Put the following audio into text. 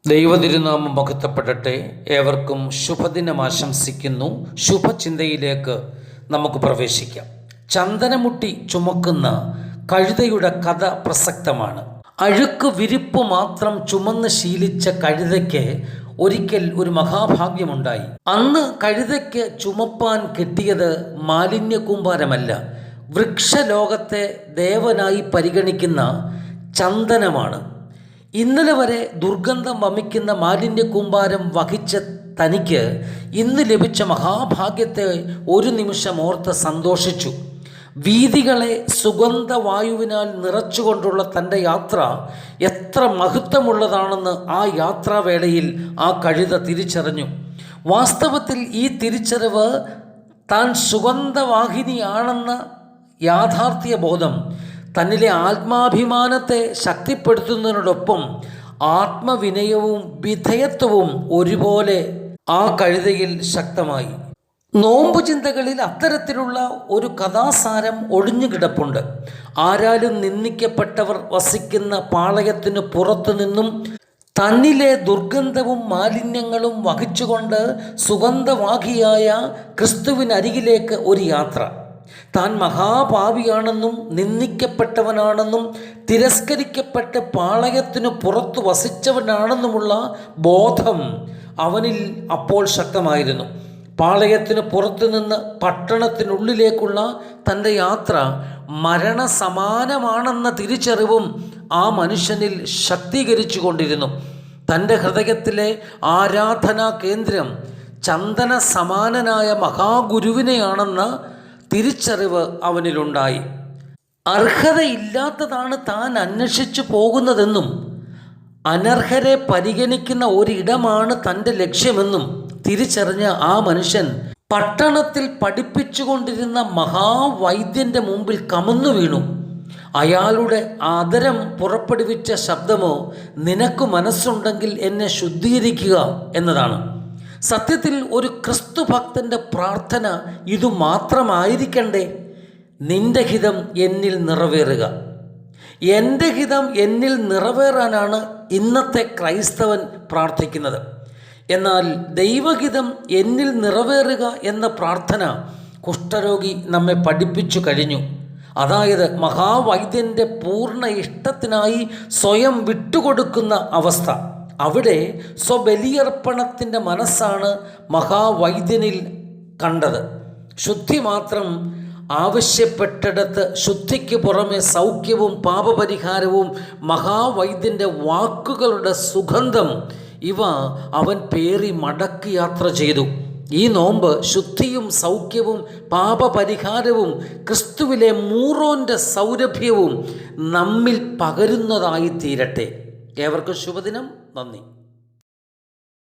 ദൈവതിരുനാമം മഹത്വപ്പെടട്ടെ. ഏവർക്കും ശുഭദിനം ആശംസിക്കുന്നു. ശുഭചിന്തയിലേക്ക് നമുക്ക് പ്രവേശിക്കാം. ചന്ദനമുട്ടി ചുമക്കുന്ന കഴുതയുടെ കഥ പ്രസക്തമാണ്. അഴുക്ക് വിരിപ്പ് മാത്രം ചുമന്ന് ശീലിച്ച കഴുതയ്ക്ക് ഒരിക്കൽ ഒരു മഹാഭാഗ്യമുണ്ടായി. അന്ന് കഴുതയ്ക്ക് ചുമപ്പാൻ കിട്ടിയത് മാലിന്യകൂമ്പാരമല്ല, വൃക്ഷലോകത്തെ ദേവനായി പരിഗണിക്കുന്ന ചന്ദനമാണ്. ഇന്നലെ വരെ ദുർഗന്ധം വമിക്കുന്ന മാലിന്യകൂമ്പാരം വഹിച്ച തനിക്ക് ഇന്ന് ലഭിച്ച മഹാഭാഗ്യത്തെ ഒരു നിമിഷം ഓർത്ത് സന്തോഷിച്ചു. വീഥികളെ സുഗന്ധവായുവിനാൽ നിറച്ചുകൊണ്ടുള്ള തൻ്റെ യാത്ര എത്ര മഹത്വമുള്ളതാണെന്ന് ആ യാത്രാവേളയിൽ ആ കഴുത തിരിച്ചറിഞ്ഞു. വാസ്തവത്തിൽ ഈ തിരിച്ചറിവ് താൻ സുഗന്ധവാഹിനിയാണെന്ന യാഥാർത്ഥ്യ ബോധം തന്നിലെ ആത്മാഭിമാനത്തെ ശക്തിപ്പെടുത്തുന്നതിനോടൊപ്പം ആത്മവിനയവും വിധേയത്വവും ഒരുപോലെ ആ കഴുതയിൽ ശക്തമായി. നോമ്പു ചിന്തകളിൽ അത്തരത്തിലുള്ള ഒരു കഥാസാരം ഒളിഞ്ഞു കിടപ്പുണ്ട്. ആരാലും നിന്ദിക്കപ്പെട്ടവർ വസിക്കുന്ന പാളയത്തിനു പുറത്തു നിന്നും തന്നിലെ ദുർഗന്ധവും മാലിന്യങ്ങളും വഹിച്ചുകൊണ്ട് സുഗന്ധവാഹിയായ ക്രിസ്തുവിനരികിലേക്ക് ഒരു യാത്ര. താൻ മഹാപാപിയാണെന്നും നിന്ദിക്കപ്പെട്ടവനാണെന്നും തിരസ്കരിക്കപ്പെട്ട് പാളയത്തിനു പുറത്തു വസിച്ചവനാണെന്നുമുള്ള ബോധം അവനിൽ അപ്പോൾ ശക്തമായിരുന്നു. പാളയത്തിന് പുറത്തു നിന്ന് പട്ടണത്തിനുള്ളിലേക്കുള്ള തൻ്റെ യാത്ര മരണസമാനമാണെന്ന തിരിച്ചറിവും ആ മനുഷ്യനിൽ ശക്തീകരിച്ചു കൊണ്ടിരുന്നു. തൻ്റെ ഹൃദയത്തിലെ ആരാധനാ കേന്ദ്രം ചന്ദന സമാനനായ മഹാഗുരുവിനെയാണെന്ന തിരിച്ചറിവ് അവനിലുണ്ടായി. അർഹതയില്ലാത്തതാണ് താൻ അന്വേഷിച്ചു പോകുന്നതെന്നും അനർഹരെ പരിഗണിക്കുന്ന ഒരിടമാണ് തൻ്റെ ലക്ഷ്യമെന്നും തിരിച്ചറിഞ്ഞ ആ മനുഷ്യൻ പട്ടണത്തിൽ പഠിപ്പിച്ചുകൊണ്ടിരുന്ന മഹാവൈദ്യൻ്റെ മുമ്പിൽ കമന്നു വീണു. അയാളുടെ ആദരം പുറപ്പെടുവിച്ച ശബ്ദമോ നിനക്ക് മനസ്സുണ്ടെങ്കിൽ എന്നെ ശുദ്ധീകരിക്കുക എന്നതാണ്. സത്യത്തിൽ ഒരു ക്രിസ്തു ഭക്തൻ്റെ പ്രാർത്ഥന ഇതുമാത്രമായിരിക്കണ്ടേ? നിന്റെ ഹിതം എന്നിൽ നിറവേറുക. എൻ്റെ ഹിതം എന്നിൽ നിറവേറാനാണ് ഇന്നത്തെ ക്രൈസ്തവൻ പ്രാർത്ഥിക്കുന്നത്. എന്നാൽ ദൈവഹിതം എന്നിൽ നിറവേറുക എന്ന പ്രാർത്ഥന കുഷ്ഠരോഗി നമ്മെ പഠിപ്പിച്ചു കഴിഞ്ഞു. അതായത് മഹാവൈദ്യൻ്റെ പൂർണ്ണ ഇഷ്ടത്തിനായി സ്വയം വിട്ടുകൊടുക്കുന്ന അവസ്ഥ. അവിടെ സ്വബലിയർപ്പണത്തിൻ്റെ മനസ്സാണ് മഹാവൈദ്യനിൽ കണ്ടത്. ശുദ്ധി മാത്രം ആവശ്യപ്പെട്ടിടത്ത് ശുദ്ധിക്ക് പുറമെ സൗഖ്യവും പാപപരിഹാരവും മഹാവൈദ്യൻ്റെ വാക്കുകളുടെ സുഗന്ധം ഇവ അവൻ പേറി മടക്കി യാത്ര ചെയ്തു. ഈ നോമ്പ് ശുദ്ധിയും സൗഖ്യവും പാപപരിഹാരവും ക്രിസ്തുവിലെ മൂറോൻ്റെ സൗരഭ്യവും നമ്മിൽ പകരുന്നതായി തീരട്ടെ. ഏവർക്കും ശുഭദിനം. നന്ദി.